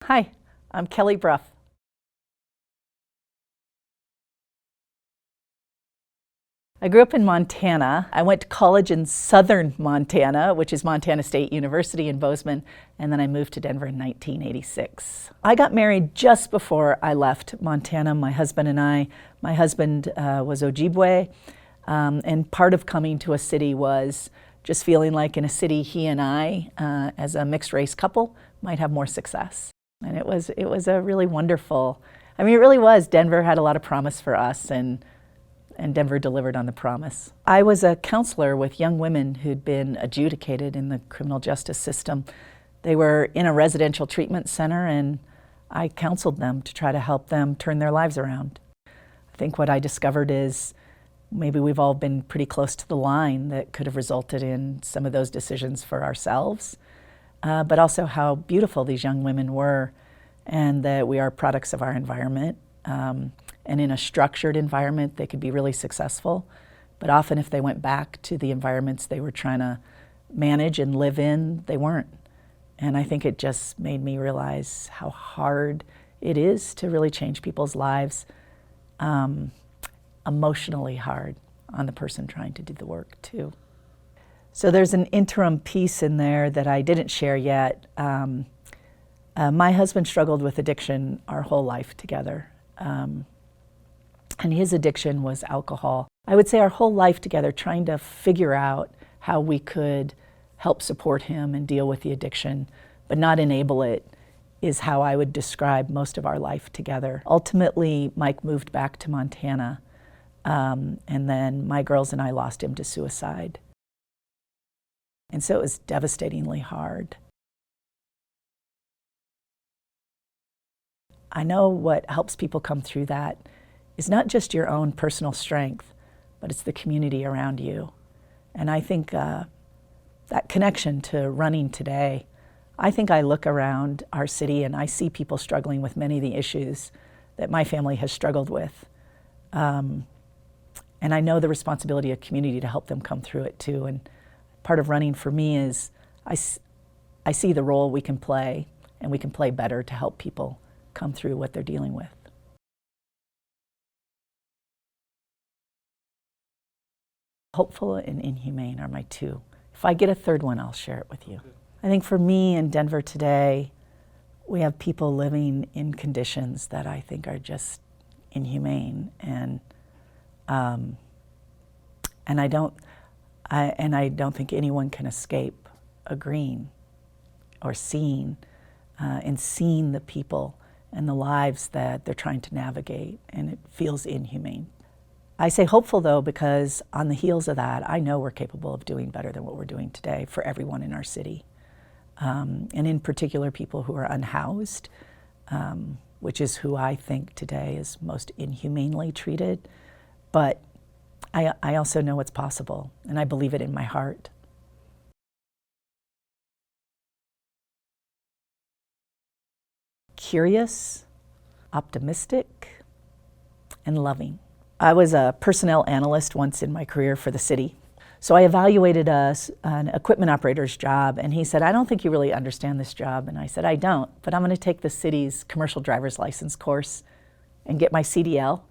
Hi, I'm Kelly Brough. I grew up in Montana. I went to college in southern Montana, which is Montana State University in Bozeman, and then I moved to Denver in 1986. I got married just before I left Montana, my husband and I. My husband was Ojibwe, and part of coming to a city was just feeling like in a city he and I, as a mixed race couple, might have more success. And it was a really wonderful, it really was. Denver had a lot of promise for us, and Denver delivered on the promise. I was a counselor with young women who'd been adjudicated in the criminal justice system. They were in a residential treatment center, and I counseled them to try to help them turn their lives around. I think what I discovered is maybe we've all been pretty close to the line that could have resulted in some of those decisions for ourselves, but also how beautiful these young women were, and that we are products of our environment. And in a structured environment, they could be really successful. But often if they went back to the environments they were trying to manage and live in, they weren't. And I think it just made me realize how hard it is to really change people's lives, emotionally hard on the person trying to do the work too. So there's an interim piece in there that I didn't share yet. My husband struggled with addiction our whole life together. And his addiction was alcohol. I would say our whole life together trying to figure out how we could help support him and deal with the addiction, but not enable it, is how I would describe most of our life together. Ultimately, Mike moved back to Montana, and then my girls and I lost him to suicide. And so it was devastatingly hard. I know what helps people come through that is not just your own personal strength, but it's the community around you. And I think that connection to running today, I think I look around our city and I see people struggling with many of the issues that my family has struggled with. And I know the responsibility of community to help them come through it too. And part of running for me is I see the role we can play, and we can play better to help people come through what they're dealing with. Hopeful and inhumane are my two. If I get a third one, I'll share it with you. I think for me in Denver today, we have people living in conditions that I think are just inhumane, and I don't think anyone can escape agreeing or seeing the people and the lives that they're trying to navigate, and it feels inhumane. I say hopeful though, because on the heels of that, I know we're capable of doing better than what we're doing today for everyone in our city. And in particular, people who are unhoused, which is who I think today is most inhumanely treated. But I also know it's possible, and I believe it in my heart. Curious, optimistic, and loving. I was a personnel analyst once in my career for the city. So I evaluated an equipment operator's job, and he said, "I don't think you really understand this job." And I said, "I don't, but I'm going to take the city's commercial driver's license course and get my CDL."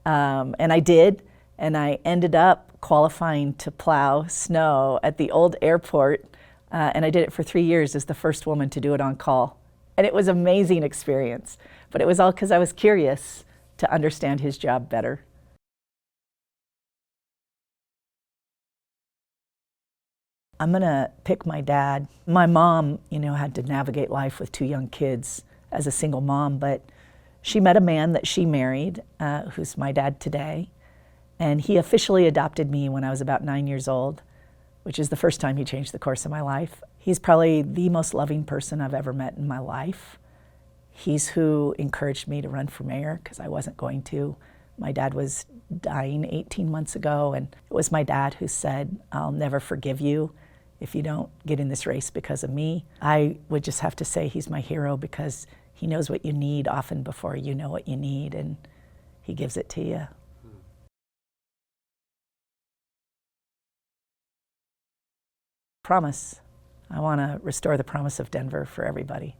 And I did, and I ended up qualifying to plow snow at the old airport, and I did it for 3 years as the first woman to do it on call. And it was an amazing experience, but it was all because I was curious to understand his job better. I'm gonna pick my dad. My mom, had to navigate life with 2 young kids as a single mom, but she met a man that she married, who's my dad today, and he officially adopted me when I was about 9 years old, which is the first time he changed the course of my life. He's probably the most loving person I've ever met in my life. He's who encouraged me to run for mayor, because I wasn't going to. My dad was dying 18 months ago, and it was my dad who said, "I'll never forgive you if you don't get in this race because of me." I would just have to say he's my hero, because he knows what you need often before you know what you need, and he gives it to you. Promise. I want to restore the promise of Denver for everybody.